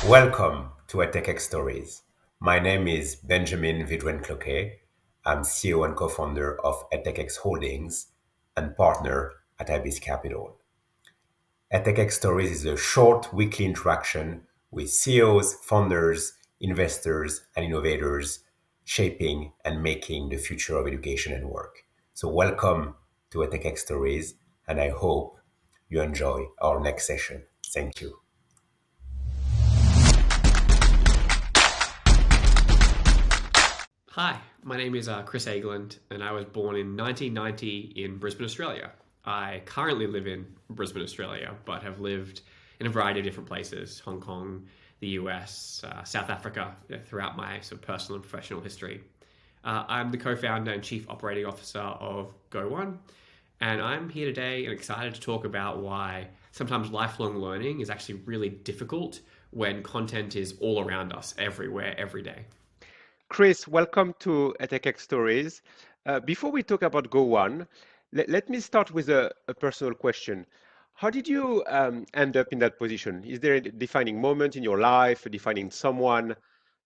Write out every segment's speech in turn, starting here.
Welcome to EdTechX Stories. My name is Benjamin Vedrenne-Cloquet. I'm CEO and co-founder of EdTechX Holdings and partner at Ibis Capital. EdTechX Stories is a short weekly interaction with CEOs, founders, investors, and innovators shaping and making the future of education and work. So welcome to EdTechX Stories, and I hope you enjoy our next session. Thank you. Hi, my name is Chris Eigeland, and I was born in 1990 in Brisbane, Australia. I currently live in Brisbane, Australia, but have lived in a variety of different places: Hong Kong, the US, South Africa, throughout my sort of personal and professional history. I'm the co-founder and chief operating officer of GoOne, and I'm here today and excited to talk about why sometimes lifelong learning is actually really difficult when content is all around us, everywhere, every day. Chris, welcome to EdTechX Stories. Before we talk about GoOne, let me start with a personal question. How did you end up in that position? Is there a defining moment in your life, a defining someone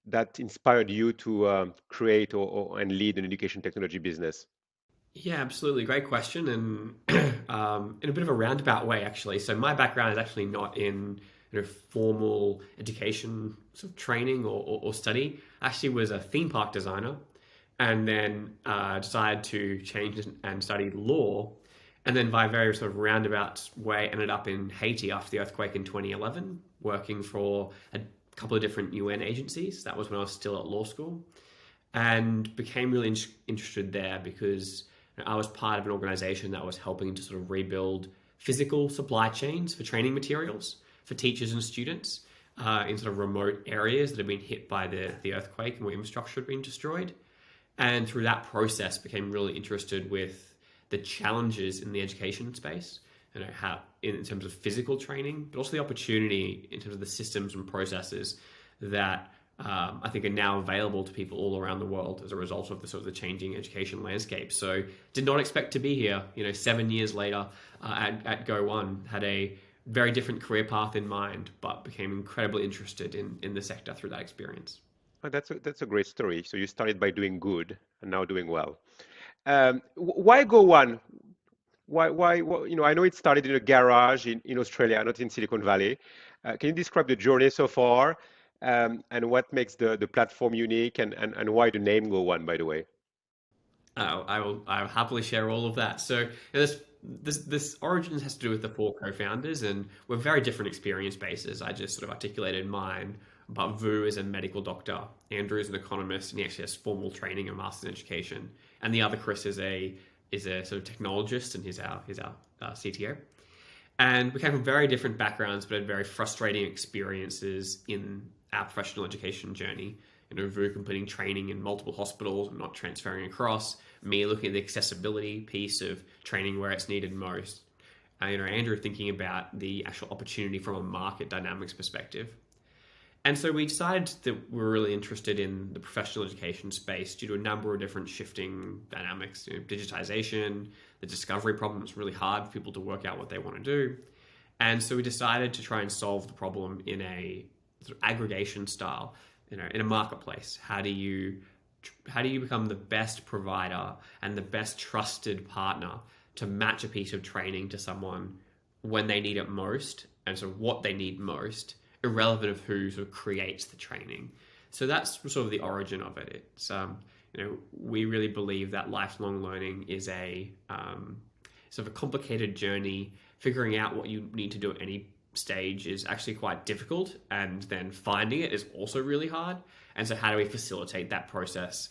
that inspired you to create and lead an education technology business? Yeah, absolutely. Great question. And in a bit of a roundabout way, actually. So my background is actually not in formal education sort of training or study. I actually was a theme park designer and then decided to change and study law. And then by a very sort of roundabout way, ended up in Haiti after the earthquake in 2011, working for a couple of different UN agencies. That was when I was still at law school, and became really interested there because I was part of an organization that was helping to sort of rebuild physical supply chains for training materials for teachers and students in sort of remote areas that had been hit by the earthquake and where infrastructure had been destroyed. And through that process, became really interested with the challenges in the education space, how in terms of physical training, but also the opportunity in terms of the systems and processes that I think are now available to people all around the world as a result of the sort of the changing education landscape. So did not expect to be here, 7 years later at GoOne. Had a very different career path in mind, but became incredibly interested in the sector through that experience. Oh, that's a great story. So you started by doing good and now doing well. Why GoOne? I know it started in a garage in Australia, not in Silicon Valley. Can you describe the journey so far, and what makes the platform unique, and why the name GoOne, by the way? I'll happily share all of that. So this origins has to do with the four co-founders, and we're very different experience bases. I just sort of articulated mine, but Vu is a medical doctor, Andrew is an economist, and he actually has formal training and master's in education, and the other Chris is a sort of technologist, and he's our CTO. And we came from very different backgrounds, but had very frustrating experiences in our professional education journey. Vu completing training in multiple hospitals and not transferring across. Me looking at the accessibility piece of training where it's needed most. Andrew thinking about the actual opportunity from a market dynamics perspective. And so we decided that we were really interested in the professional education space due to a number of different shifting dynamics. Digitization, the discovery problem. It's really hard for people to work out what they want to do. And so we decided to try and solve the problem in a sort of aggregation style, in a marketplace. How do you become the best provider and the best trusted partner to match a piece of training to someone when they need it most, and so what they need most, irrelevant of who sort of creates the training. So that's sort of the origin of it. It's we really believe that lifelong learning is a sort of a complicated journey. Figuring out what you need to do at any stage is actually quite difficult, and then finding it is also really hard. And so how do we facilitate that process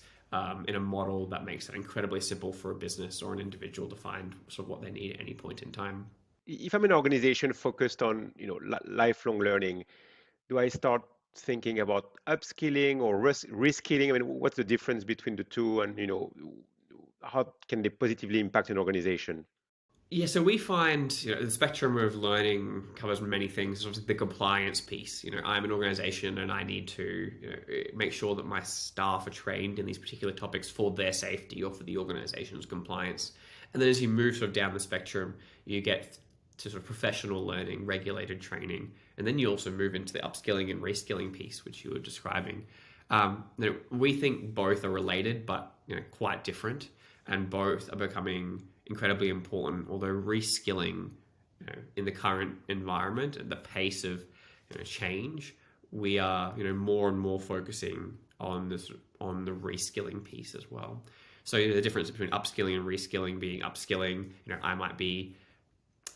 in a model that makes it incredibly simple for a business or an individual to find sort of what they need at any point in time? If I'm an organization focused on lifelong learning, do I start thinking about upskilling or reskilling? I mean, what's the difference between the two, and how can they positively impact an organization? Yeah, so we find the spectrum of learning covers many things. There's obviously the compliance piece. I'm an organization and I need to make sure that my staff are trained in these particular topics for their safety or for the organization's compliance. And then as you move sort of down the spectrum, you get to sort of professional learning, regulated training, and then you also move into the upskilling and reskilling piece, which you were describing. We think both are related, but quite different, and both are becoming incredibly important. Although reskilling, in the current environment and the pace of change, we are more and more focusing on the reskilling piece as well. So the difference between upskilling and reskilling being upskilling, I might be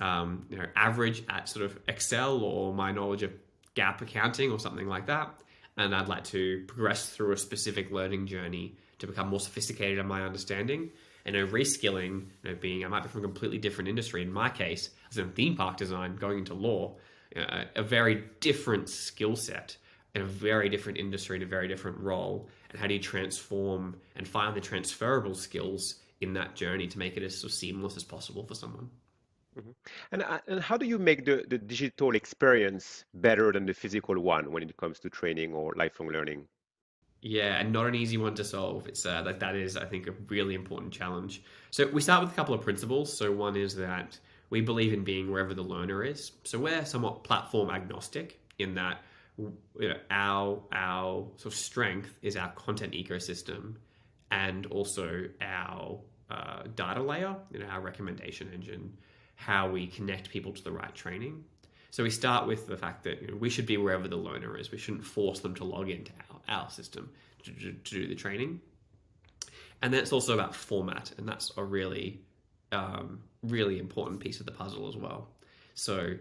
average at sort of Excel or my knowledge of gap accounting or something like that, and I'd like to progress through a specific learning journey to become more sophisticated in my understanding. And reskilling, being I might be from a completely different industry. In my case, as in theme park design, going into law, a very different skill set in a very different industry, in a very different role. And how do you transform and find the transferable skills in that journey to make it as sort of seamless as possible for someone? Mm-hmm. And how do you make the digital experience better than the physical one when it comes to training or lifelong learning? Yeah, and not an easy one to solve. It's that is, I think, a really important challenge. So we start with a couple of principles. So one is that we believe in being wherever the learner is. So we're somewhat platform agnostic in that our sort of strength is our content ecosystem, and also our data layer, our recommendation engine, how we connect people to the right training. So we start with the fact that we should be wherever the learner is. We shouldn't force them to log into our system to do the training. And then it's also about format, and that's a really, really important piece of the puzzle as well. So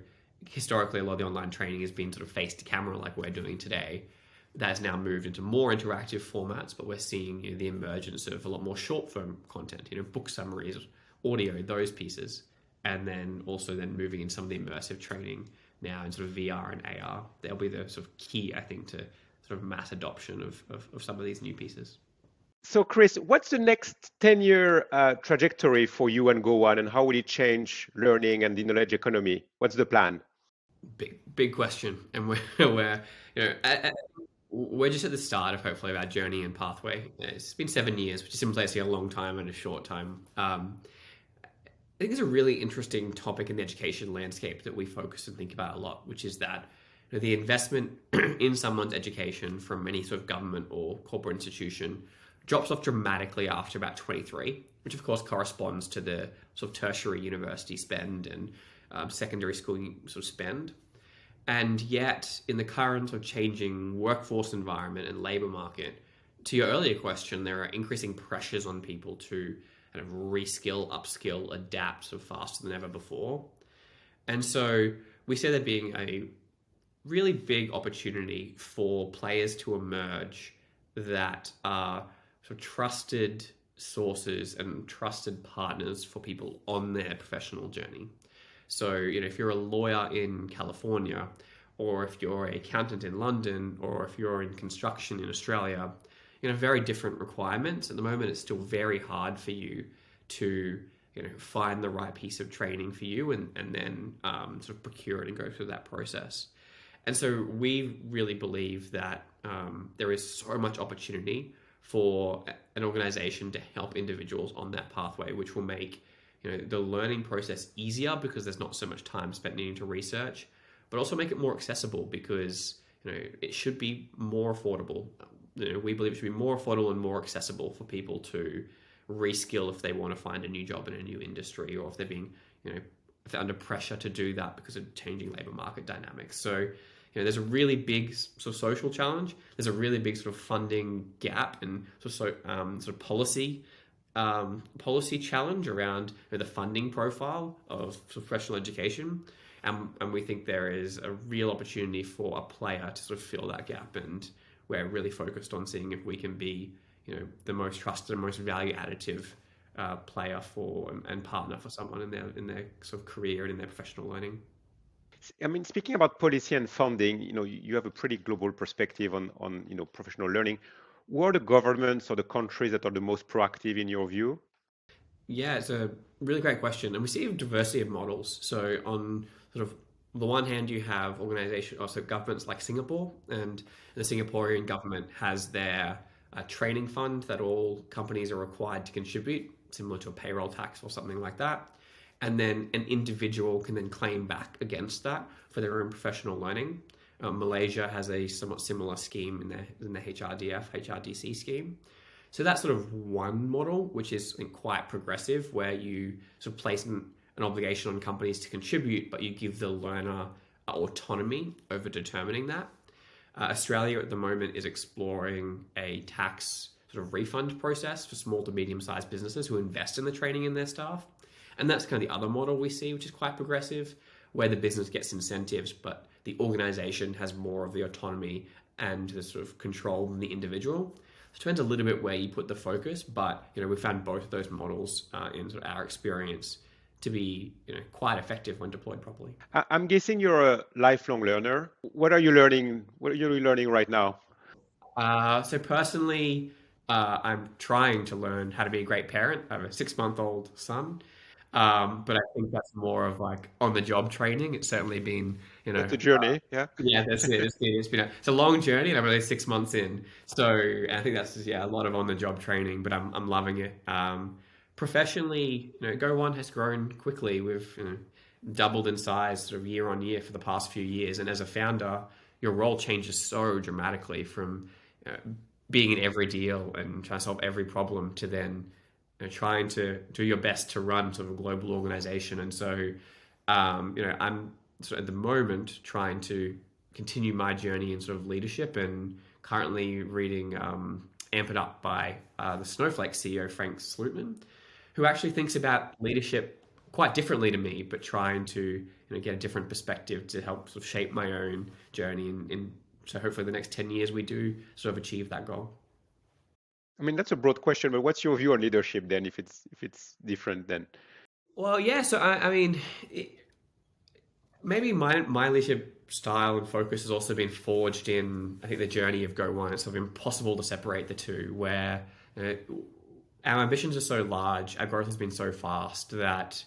historically, a lot of the online training has been sort of face to camera like we're doing today. That has now moved into more interactive formats, but we're seeing the emergence of a lot more short form content, book summaries, audio, those pieces. And then also moving in some of the immersive training now in sort of VR and AR. They'll be the sort of key, I think, to sort of mass adoption of some of these new pieces. So Chris, what's the next 10-year trajectory for you and GoOne, and how will it change learning and the knowledge economy? What's the plan? Big question. And we're just at the start of hopefully our journey and pathway. It's been 7 years, which is simply a long time and a short time. I think it's a really interesting topic in the education landscape that we focus and think about a lot, which is that the investment in someone's education from any sort of government or corporate institution drops off dramatically after about 23, which of course corresponds to the sort of tertiary university spend and secondary school sort of spend. And yet, in the current sort of changing workforce environment and labor market, to your earlier question, there are increasing pressures on people to kind of reskill, upskill, adapt sort of faster than ever before. And so we see there being a really big opportunity for players to emerge that are sort of trusted sources and trusted partners for people on their professional journey. So, if you're a lawyer in California, or if you're an accountant in London, or if you're in construction in Australia, very different requirements. At the moment, it's still very hard for you to find the right piece of training for you and then sort of procure it and go through that process. And so we really believe that there is so much opportunity for an organization to help individuals on that pathway, which will make the learning process easier because there's not so much time spent needing to research, but also make it more accessible because it should be more affordable. We believe it should be more affordable and more accessible for people to reskill if they want to find a new job in a new industry, or if they're being, if they're under pressure to do that because of changing labor market dynamics. So, there's a really big sort of social challenge. There's a really big sort of funding gap and sort of policy challenge around the funding profile of sort of professional education. And we think there is a real opportunity for a player to sort of fill that gap. And we're really focused on seeing if we can be, the most trusted and most value additive player for and partner for someone in their sort of career and in their professional learning. I mean, speaking about policy and funding, you have a pretty global perspective on professional learning. Who are the governments or the countries that are the most proactive in your view? Yeah, it's a really great question. And we see a diversity of models. So on sort of the one hand, you have organizations, also governments like Singapore, and the Singaporean government has their training fund that all companies are required to contribute, similar to a payroll tax or something like that. and then an individual can then claim back against that for their own professional learning. Malaysia has a somewhat similar scheme in the HRDC scheme. So that's sort of one model, which is quite progressive, where you sort of place an obligation on companies to contribute, but you give the learner autonomy over determining that. Australia at the moment is exploring a tax sort of refund process for small to medium-sized businesses who invest in the training in their staff. And that's kind of the other model we see, which is quite progressive, where the business gets incentives, but the organization has more of the autonomy and the sort of control than the individual. It depends a little bit where you put the focus, but we found both of those models in sort of our experience to be quite effective when deployed properly. I'm guessing you're a lifelong learner. What are you learning? What are you learning right now? So personally, I'm trying to learn how to be a great parent. I have a 6-month-old son. But I think that's more of like on-the-job training. It's certainly been, That's a journey, yeah. yeah, that's it. It's a long journey, and I'm only 6 months in. So I think that's just, a lot of on-the-job training, but I'm loving it. Professionally, Go One has grown quickly. We've doubled in size sort of year on year for the past few years, and as a founder, your role changes so dramatically from being in every deal and trying to solve every problem to then trying to do your best to run sort of a global organization. And so, I'm sort of at the moment trying to continue my journey in sort of leadership, and currently reading Amp It Up by the Snowflake CEO, Frank Slootman, who actually thinks about leadership quite differently to me, but trying to get a different perspective to help sort of shape my own journey. So hopefully the next 10 years we do sort of achieve that goal. I mean, that's a broad question, but what's your view on leadership then, if it's different then? Well, yeah. So I mean, maybe my leadership style and focus has also been forged in, I think, the journey of Go One. It's sort of impossible to separate the two, where our ambitions are so large, our growth has been so fast that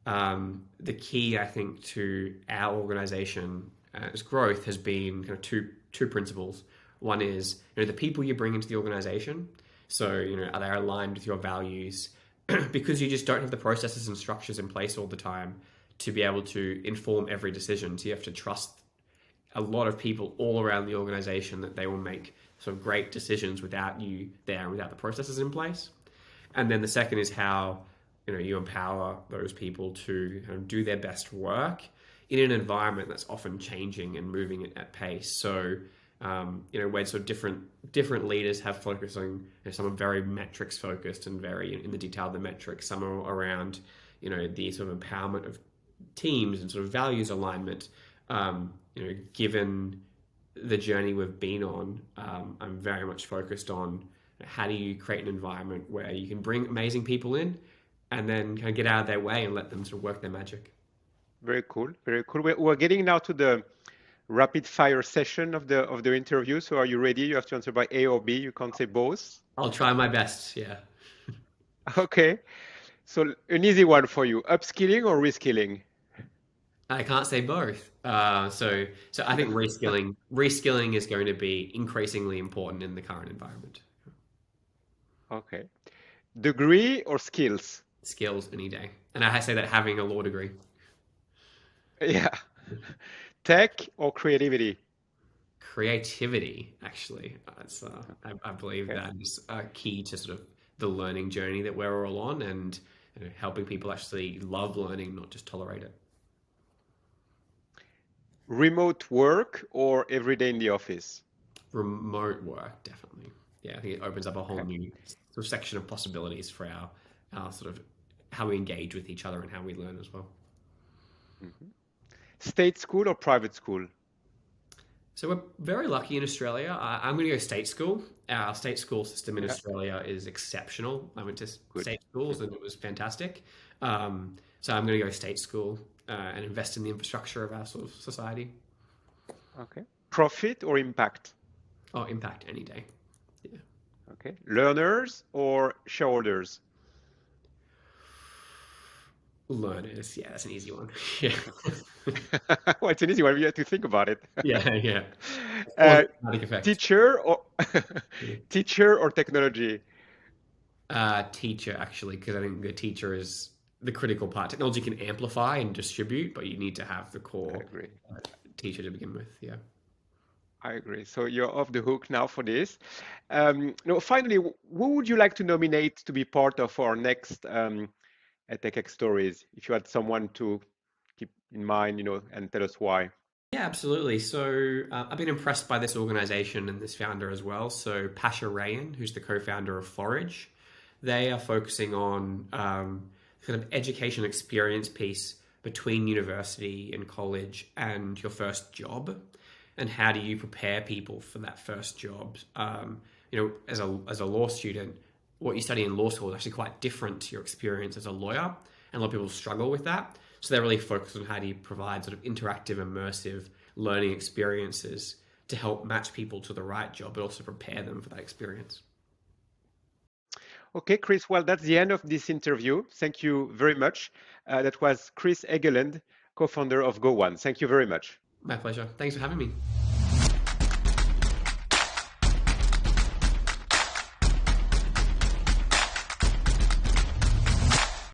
the key, I think, to our organization's growth has been kind of two principles. One is, the people you bring into the organization. So, are they aligned with your values? Because you just don't have the processes and structures in place all the time to be able to inform every decision. So you have to trust a lot of people all around the organization that they will make sort of great decisions without you there and without the processes in place. And then the second is how, you empower those people to kind of do their best work in an environment that's often changing and moving at pace. So, where sort of different leaders have focus on, some are very metrics focused and very in the detail of the metrics. Some are around, the sort of empowerment of teams and sort of values alignment. Given the journey we've been on, I'm very much focused on how do you create an environment where you can bring amazing people in and then kind of get out of their way and let them sort of work their magic. Very cool, very cool. We're getting now to the rapid fire session of the interview. So are you ready? You have to answer by A or B. You can't say both. I'll try my best. Yeah. Okay. So an easy one for you: upskilling or reskilling? I can't say both. So I think reskilling is going to be increasingly important in the current environment. Okay. Degree or skills? Skills any day. And I say that having a law degree. Yeah. Tech or creativity? Creativity, actually. I believe that is key to sort of the learning journey that we're all on, and helping people actually love learning, not just tolerate it. Remote work or every day in the office? Remote work, definitely. Yeah, I think it opens up a whole new sort of section of possibilities for our sort of how we engage with each other and how we learn as well. Mm-hmm. State school or private school? So we're very lucky in Australia. I'm going to go state school. Our state school system in Australia is exceptional. I went to state schools and it was fantastic. So I'm going to go state school and invest in the infrastructure of our sort of society. Okay. Profit or impact? Oh, impact any day. Yeah. Okay. Learners or shareholders? Learners. Yeah, that's an easy one. Yeah. Well, it's an easy one. You have to think about it. Yeah. Teacher or teacher or technology? Teacher, actually, because I think the teacher is the critical part. Technology can amplify and distribute, but you need to have the I core agree. teacher to begin with. Yeah. I agree. So you're off the hook now for this. No, finally, who would you like to nominate to be part of our next EdTechX Stories? If you had someone to keep in mind, and tell us why. Yeah, absolutely. So I've been impressed by this organization and this founder as well. So Pasha Rayan, who's the co-founder of Forage, they are focusing on kind of education experience piece between university and college and your first job, and how do you prepare people for that first job? As a law student, what you study in law school is actually quite different to your experience as a lawyer, and a lot of people struggle with that. So they're really focused on how do you provide sort of interactive, immersive learning experiences to help match people to the right job, but also prepare them for that experience. Okay, Chris, well, that's the end of this interview. Thank you very much. That was Chris Eigeland, co-founder of Go1. Thank you very much. My pleasure. Thanks for having me.